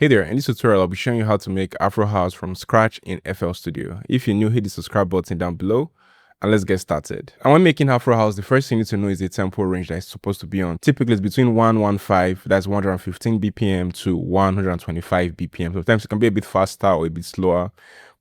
Hey there, in this tutorial I'll be showing you how to make Afrohouse from scratch in FL Studio. If you're new, hit the subscribe button down below and let's get started. And when making Afrohouse, the first thing you need to know is the tempo range that it's supposed to be on. Typically it's between 115, that's 115 BPM to 125 BPM. Sometimes it can be a bit faster or a bit slower,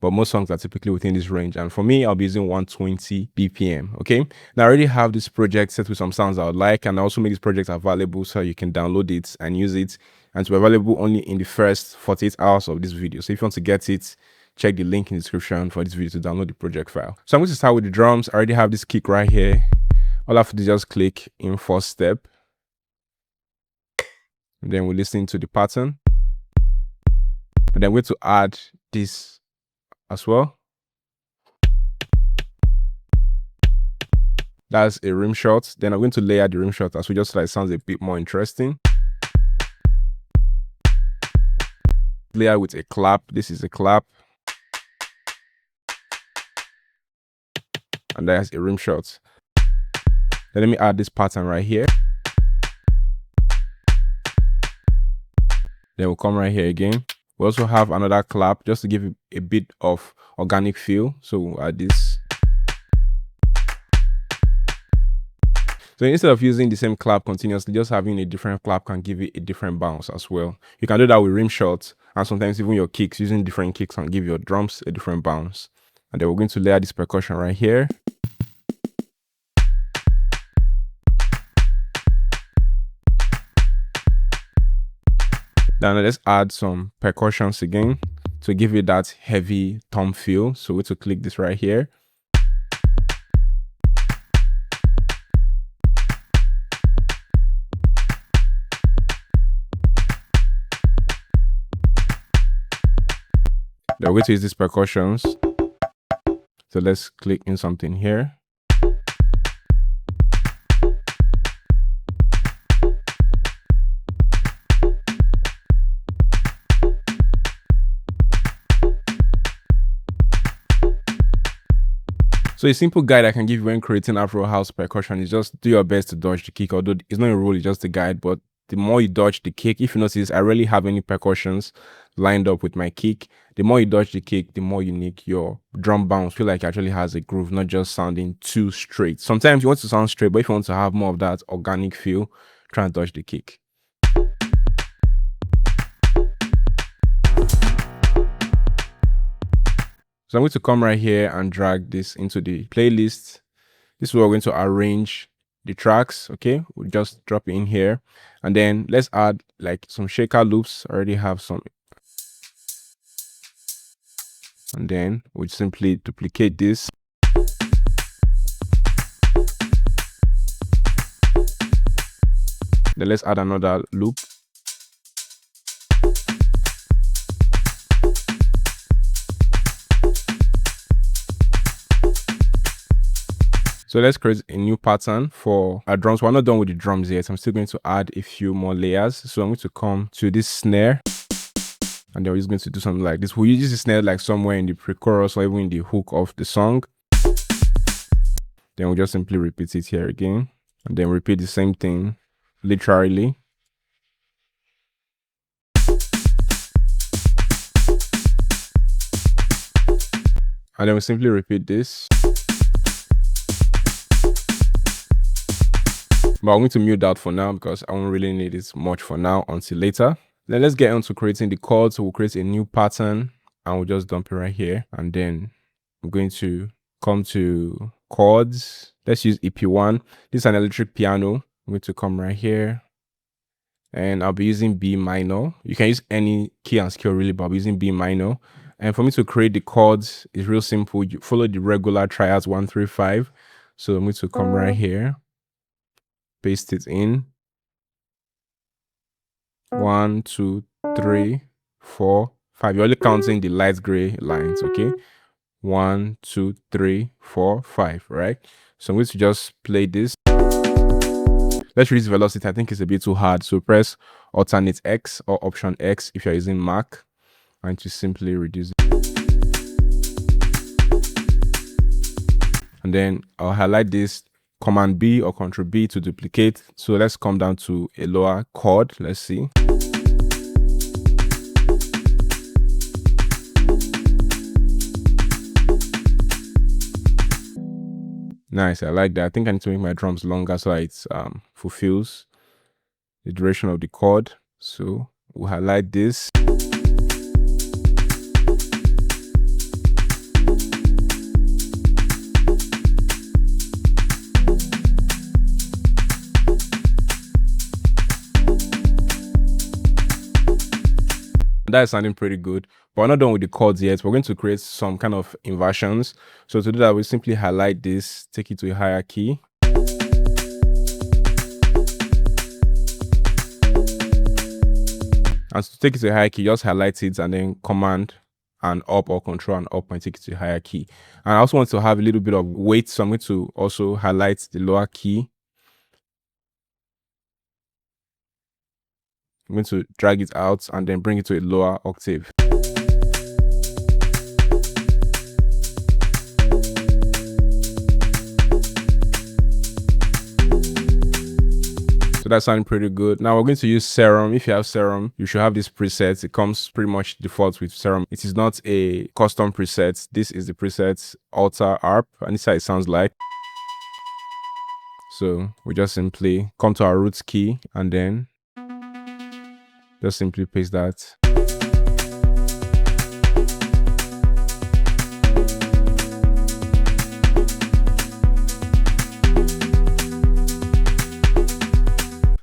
but most songs are typically within this range. And for me, I'll be using 120 BPM, okay? Now I already have this project set with some sounds I would like, and I also make this project available so you can download it and use it, and to be available only in the first 48 hours of this video. So if you want to get it, check the link in the description for this video to download the project file. So I'm going to start with the drums. I already have this kick right here. All I have to do is just click in first step. And then we're listening to the pattern. And then we're going to add this as well. That's a rim shot. Then I'm going to layer the rim shot as well, just so that it sounds a bit more interesting. Layer with a clap. This is a clap. And that's a rim shot. Then let me add this pattern right here. Then we'll come right here again. We also have another clap just to give it a bit of organic feel. So we'll add this. So instead of using the same clap continuously, just having a different clap can give it a different bounce as well. You can do that with rim shots, and sometimes even your kicks, using different kicks can give your drums a different bounce. And then we're going to layer this percussion right here. Then let's add some percussions again to give it that heavy tom feel. So we're going to click this right here. Then we're going to use these percussions. So let's click in something here. So a simple guide I can give you when creating Afrohouse percussion is just do your best to dodge the kick, although it's not a rule, it's just a guide. But the more you dodge the kick, if you notice, I rarely have any percussions lined up with my kick. The more you dodge the kick, the more unique your drum bounce feel like it actually has a groove, not just sounding too straight. Sometimes you want to sound straight, but if you want to have more of that organic feel, try and dodge the kick. So I'm going to come right here and drag this into the playlist. This is where we're going to arrange the tracks. Okay, we'll just drop it in here, and then let's add like some shaker loops. I already have some, and then we'll simply duplicate this. Then let's add another loop. So let's create a new pattern for our drums. We're not done with the drums yet. I'm still going to add a few more layers. So I'm going to come to this snare, and then we're just going to do something like this. We'll use the snare like somewhere in the pre-chorus or even in the hook of the song. Then we'll just simply repeat it here again, and then repeat the same thing literally. And then we simply repeat this. But I'm going to mute that for now because I won't really need it much for now until later. Then let's get on to creating the chords. So we'll create a new pattern and we'll just dump it right here. And then we're going to come to chords. Let's use EP1. This is an electric piano. I'm going to come right here. And I'll be using B minor. You can use any key and scale really, but I'll be using B minor. And for me to create the chords, it's real simple. You follow the regular triads 1, 3, 5. So I'm going to come right here. Paste it in. 1, 2, 3, 4, 5. You're only counting the light gray lines, okay? 1, 2, 3, 4, 5, right? So I'm going to just play this. Let's reduce velocity. I think it's a bit too hard. So press alternate X or option X if you're using Mac, and to simply reduce it. And then I'll highlight this. Command B or Control B to duplicate. So let's come down to a lower chord. Let's see. Nice, I like that. I think I need to make my drums longer so that it fulfills the duration of the chord. So we'll highlight this. That is sounding pretty good, but we're not done with the chords yet. We're going to create some kind of inversions. So to do that, we simply highlight this, take it to a higher key. And to take it to a higher key, just highlight it and then command and up or control and up and take it to a higher key. And I also want to have a little bit of weight, so I'm going to also highlight the lower key. I'm going to drag it out and then bring it to a lower octave. So that's sounding pretty good. Now we're going to use Serum. If you have Serum, you should have this preset. It comes pretty much default with Serum. It is not a custom preset. This is the preset Alter ARP, and this is how it sounds like. So we just simply come to our roots key and then just simply paste that.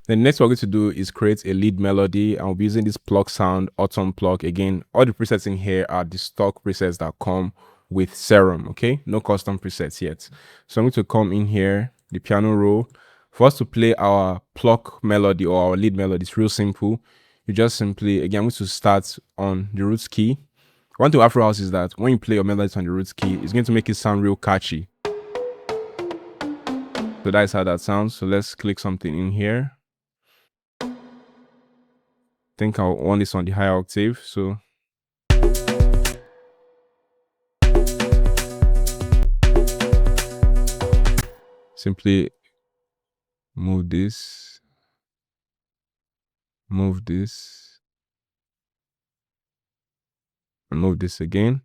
The next what we're going to do is create a lead melody, and we'll be using this plug sound, autumn plug. Again, all the presets in here are the stock presets that come with Serum, okay? No custom presets yet. So I'm going to come in here, the piano roll. For us to play our plug melody or our lead melody, it's real simple. You just simply, again, I'm going to start on the roots key. One thing with Afrohouse is that when you play your melodies on the roots key, it's going to make it sound real catchy. So that's how that sounds. So let's click something in here. I think I want this on the higher octave, so simply move this, and move this again.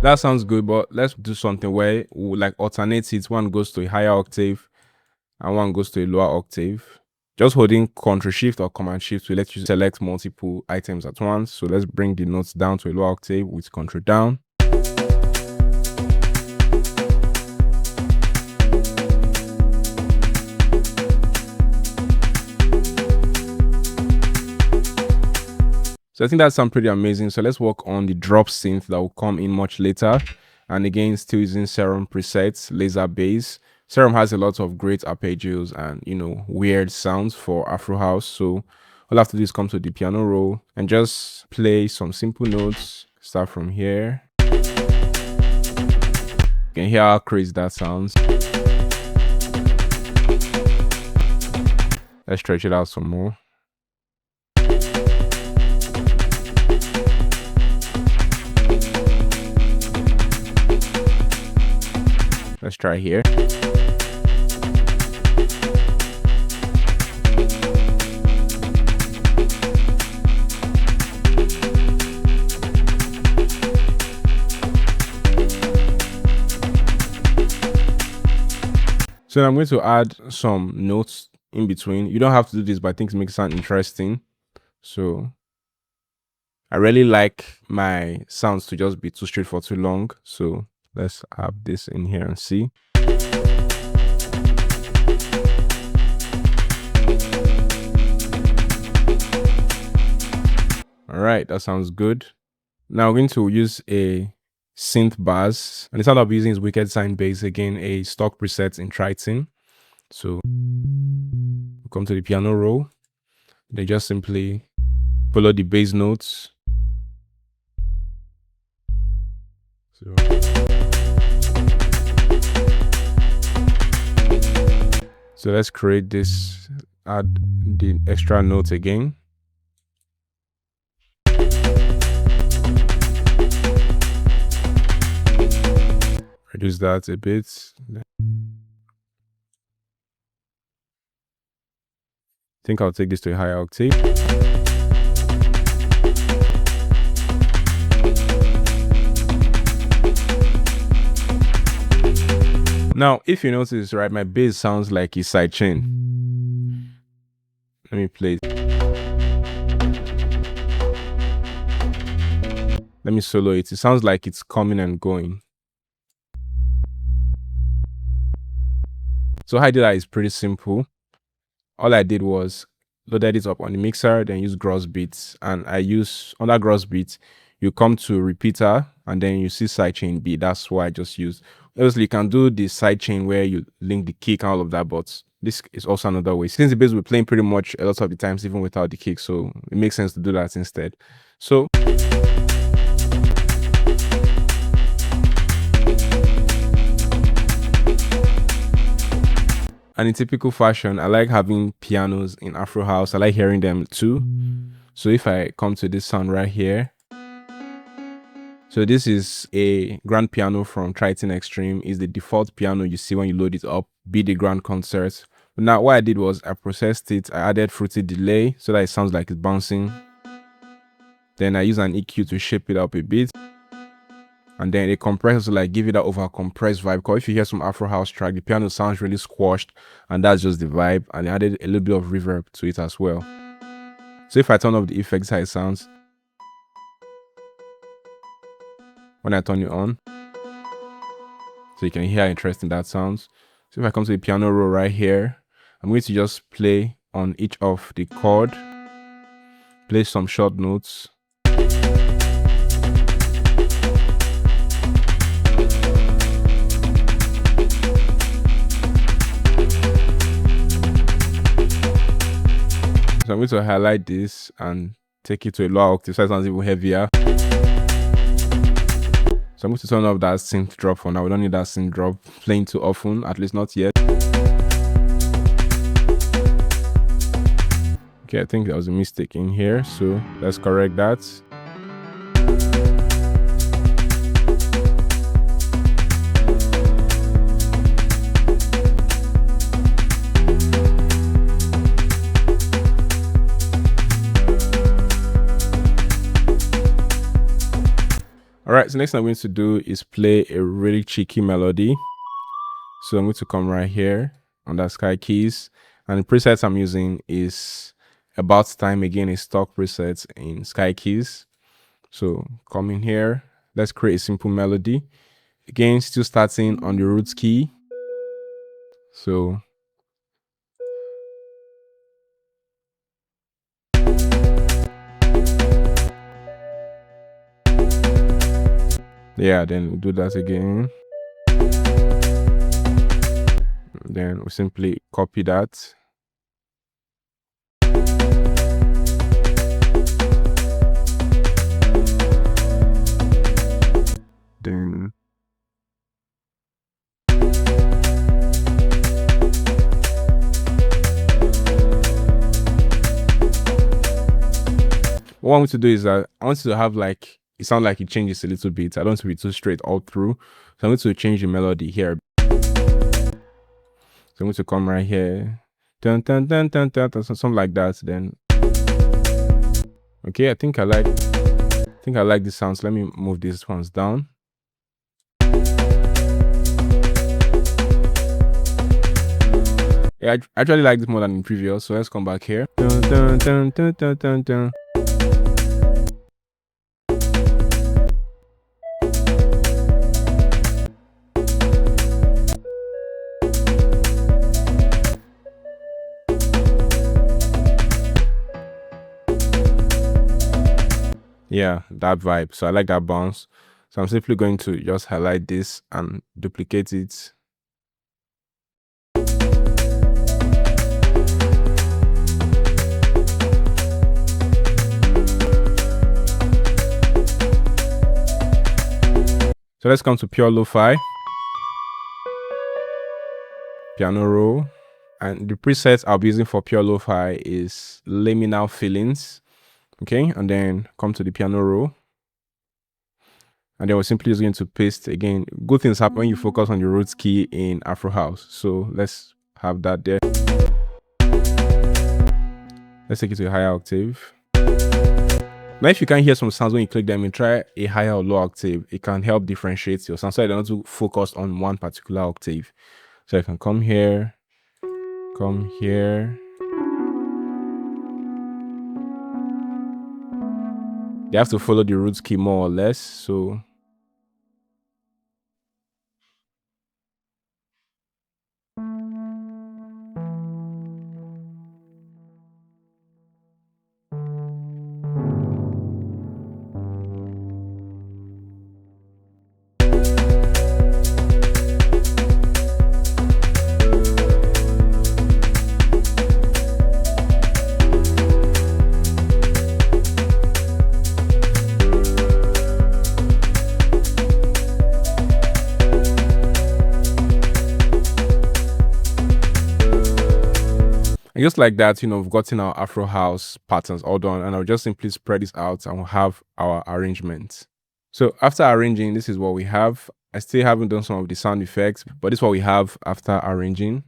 That sounds good, but let's do something where we like alternate it. One goes to a higher octave and one goes to a lower octave. Just holding Ctrl Shift or Command Shift will let you select multiple items at once. So let's bring the notes down to a lower octave with Ctrl down. So I think that sounds pretty amazing. So let's work on the drop synth that will come in much later. And again, still using Serum presets, laser bass. Serum has a lot of great arpeggios and, you know, weird sounds for Afrohouse. So all I have to do is come to the piano roll and just play some simple notes. Start from here. You can hear how crazy that sounds. Let's stretch it out some more. Let's try here. So I'm going to add some notes in between. You don't have to do this, but I think it makes it sound interesting. So I really like my sounds to just be too straight for too long. So let's have this in here and see. All right, that sounds good. Now we're going to use a synth bass, and the sound I'll be using is Wicked Sign Bass, again a stock preset in Triton. So we'll come to the piano roll. They just simply follow the bass notes. So let's create this, add the extra notes again. Reduce that a bit. I think I'll take this to a higher octave. Now, if you notice, right, my bass sounds like a sidechain. Let me play. Let me solo it. It sounds like it's coming and going. So how I did that is pretty simple. All I did was loaded it up on the mixer, then use gross beats. And I use, under gross beats, you come to repeater and then you see sidechain beat. That's what I just used. Obviously, you can do the sidechain where you link the kick and all of that, but this is also another way. Since the bass we're playing pretty much a lot of the times, even without the kick, so it makes sense to do that instead. So and in typical fashion, I like having pianos in Afrohouse. I like hearing them too. So if I come to this sound right here, so this is a grand piano from Triton Extreme. Is the default piano you see when you load it up, be the grand concert. But now what I did was I processed it. I added fruity delay so that it sounds like it's bouncing. Then I use an EQ to shape it up a bit. And then a compressor to like give it that over compressed vibe. Because if you hear some Afrohouse track, the piano sounds really squashed, and that's just the vibe. And I added a little bit of reverb to it as well. So if I turn off the effects, how it sounds when I turn it on, so you can hear how interesting that sounds. So if I come to the piano roll right here, I'm going to just play on each of the chord, play some short notes. So I'm going to highlight this and take it to a lower octave so it sounds even heavier. So I'm going to turn off that synth drop for now. We don't need that synth drop playing too often, at least not yet. Okay, I think there was a mistake in here, so let's correct that. All right, so next thing I'm going to do is play a really cheeky melody. So I'm going to come right here on that sky keys, and the presets I'm using is About Time, again a stock preset in sky keys. So come in here, let's create a simple melody. Again, still starting on the roots key. So yeah, then we'll do that again. Then we simply copy that. Then what I want to do is that I want to have like it sound like it changes a little bit. I don't want to be too straight all through. So I'm going to change the melody here. So I'm going to come right here. Dun, dun, dun, dun, dun, dun, something like that. Then okay, I think I like the sounds. Let me move these ones down. Yeah, I actually like this more than in previous. So let's come back here. Dun, dun, dun, dun, dun, dun, dun. Yeah, that vibe. So I like that bounce. So I'm simply going to just highlight this and duplicate it. So let's come to pure lo-fi, piano roll, and the presets I'll be using for pure lo-fi is liminal feelings. Okay, and then come to the piano roll, and then we're simply just going to paste again. Good things happen when you focus on the roots key in Afrohouse. So let's have that there. Let's take it to a higher octave. Now, if you can't hear some sounds when you click them, you try a higher or low octave. It can help differentiate your sound, so I don't want to focus on one particular octave. So I can come here. They have to follow the root key more or less. So and just like that, we've gotten our Afrohouse patterns all done, and I'll just simply spread this out and we'll have our arrangement. So after arranging, this is what we have. I still haven't done some of the sound effects, but this is what we have after arranging.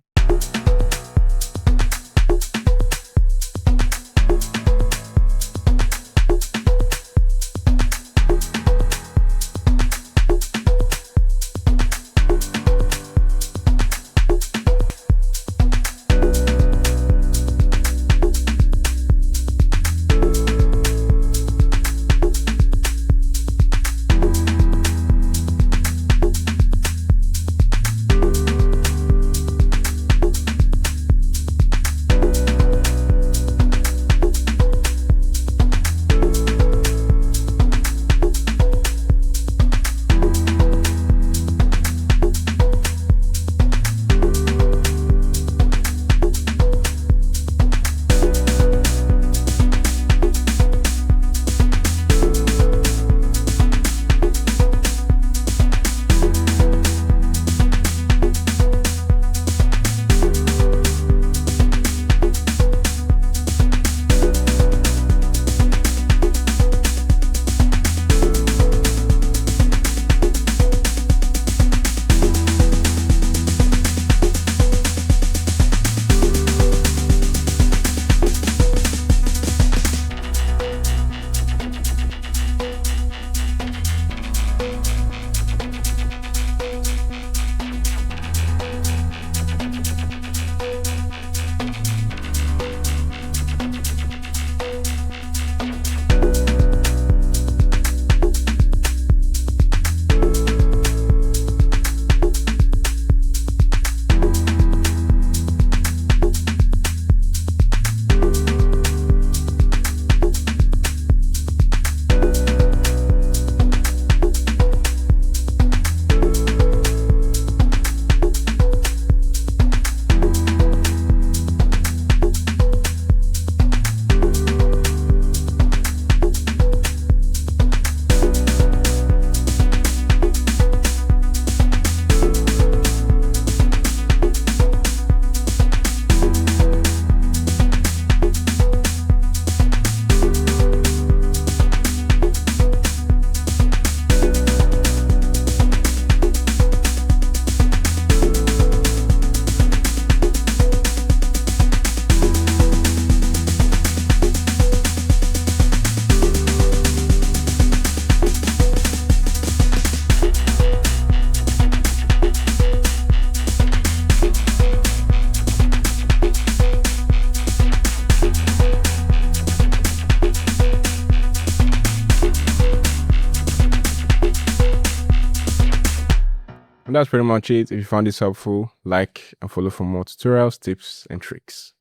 And that's pretty much it. If you found this helpful, like and follow for more tutorials, tips, and tricks.